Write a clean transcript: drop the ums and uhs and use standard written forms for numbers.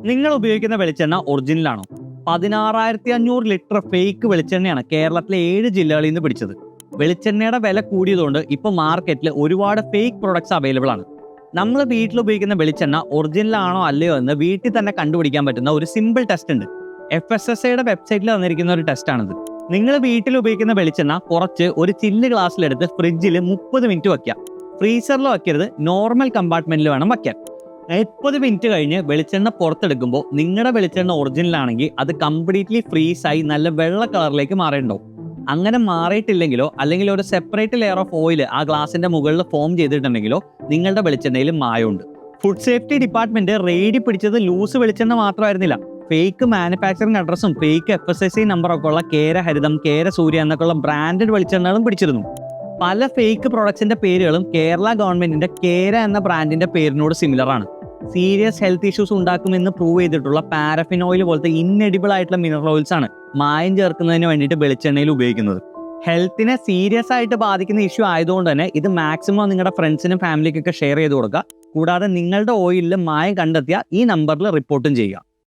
നിങ്ങൾ ഉപയോഗിക്കുന്ന വെളിച്ചെണ്ണ ഒറിജിനലാണോ? 16,500 ലിറ്റർ ഫേക്ക് വെളിച്ചെണ്ണയാണ് കേരളത്തിലെ 7 ജില്ലകളിൽ നിന്ന് പിടിച്ചത്. വെളിച്ചെണ്ണയുടെ വില കൂടിയതുകൊണ്ട് ഇപ്പോൾ മാർക്കറ്റിൽ ഒരുപാട് ഫേക്ക് പ്രൊഡക്ട്സ് അവൈലബിൾ ആണ്. നമ്മൾ വീട്ടിൽ ഉപയോഗിക്കുന്ന വെളിച്ചെണ്ണ ഒറിജിനൽ ആണോ അല്ലയോ എന്ന് വീട്ടിൽ തന്നെ കണ്ടുപിടിക്കാൻ പറ്റുന്ന ഒരു സിമ്പിൾ ടെസ്റ്റ് ഉണ്ട്. FSSAയുടെ വെബ്സൈറ്റിൽ തന്നിരിക്കുന്ന ഒരു ടെസ്റ്റാണിത്. നിങ്ങൾ വീട്ടിൽ ഉപയോഗിക്കുന്ന വെളിച്ചെണ്ണ കുറച്ച് ഒരു ചില്ല് ഗ്ലാസ്സിലെടുത്ത് ഫ്രിഡ്ജിൽ 30 മിനിറ്റ് വയ്ക്കുക. ഫ്രീസറിൽ വയ്ക്കരുത്, നോർമൽ കമ്പാർട്ട്മെന്റിൽ വേണം വയ്ക്കാൻ. 30 മിനിറ്റ് കഴിഞ്ഞ് വെളിച്ചെണ്ണ പുറത്തെടുക്കുമ്പോൾ നിങ്ങളുടെ വെളിച്ചെണ്ണ ഒറിജിനൽ ആണെങ്കിൽ അത് കംപ്ലീറ്റ്ലി ഫ്രീസായി നല്ല വെള്ള കളറിലേക്ക് മാറിയിട്ടുണ്ടാവും. അങ്ങനെ മാറിയിട്ടില്ലെങ്കിലോ അല്ലെങ്കിൽ ഒരു സെപ്പറേറ്റ് ലെയർ ഓഫ് ഓയിൽ ആ ഗ്ലാസിന്റെ മുകളിൽ ഫോം ചെയ്തിട്ടുണ്ടെങ്കിലോ നിങ്ങളുടെ വെളിച്ചെണ്ണയിൽ മായമുണ്ട്. ഫുഡ് സേഫ്റ്റി ഡിപ്പാർട്ട്മെന്റ് റെയ്ഡി പിടിച്ചത് ലൂസ് വെളിച്ചെണ്ണ മാത്രമായിരുന്നില്ല, ഫേക്ക് മാനുഫാക്ചറിംഗ് അഡ്രസ്സും ഫേക്ക് FSSAI നമ്പറൊക്കെ ഉള്ള കേര ഹരിതം, കേര സൂര്യ എന്നൊക്കെ ഉള്ള ബ്രാൻഡഡ് വെളിച്ചെണ്ണകളും പിടിച്ചിരുന്നു. പല ഫേക്ക് പ്രൊഡക്ട്സിന്റെ പേരുകളും കേരള ഗവൺമെന്റിന്റെ കേര എന്ന ബ്രാൻഡിന്റെ പേരിനോട് സിമിലർ ആണ്. സീരിയസ് ഹെൽത്ത് ഇഷ്യൂസ് ഉണ്ടാക്കുമെന്ന് പ്രൂവ് ചെയ്തിട്ടുള്ള പാരഫിൻ ഓയിൽ പോലത്തെ ഇൻഎഡിബിൾ ആയിട്ടുള്ള മിനറൽ ഓയിൽസ് ആണ് മായം ചേർക്കുന്നതിന് വേണ്ടിയിട്ട് വെളിച്ചെണ്ണയിൽ ഉപയോഗിക്കുന്നത്. ഹെൽത്തിനെ സീരിയസ് ആയിട്ട് ബാധിക്കുന്ന ഇഷ്യൂ ആയതുകൊണ്ട് തന്നെ ഇത് മാക്സിമം നിങ്ങളുടെ ഫ്രണ്ട്സിനും ഫാമിലിക്കൊക്കെ ഷെയർ ചെയ്ത് കൊടുക്കുക. കൂടാതെ നിങ്ങളുടെ ഓയിലിൽ മായം കണ്ടെത്തിയാൽ ഈ നമ്പറിൽ റിപ്പോർട്ടും ചെയ്യുക.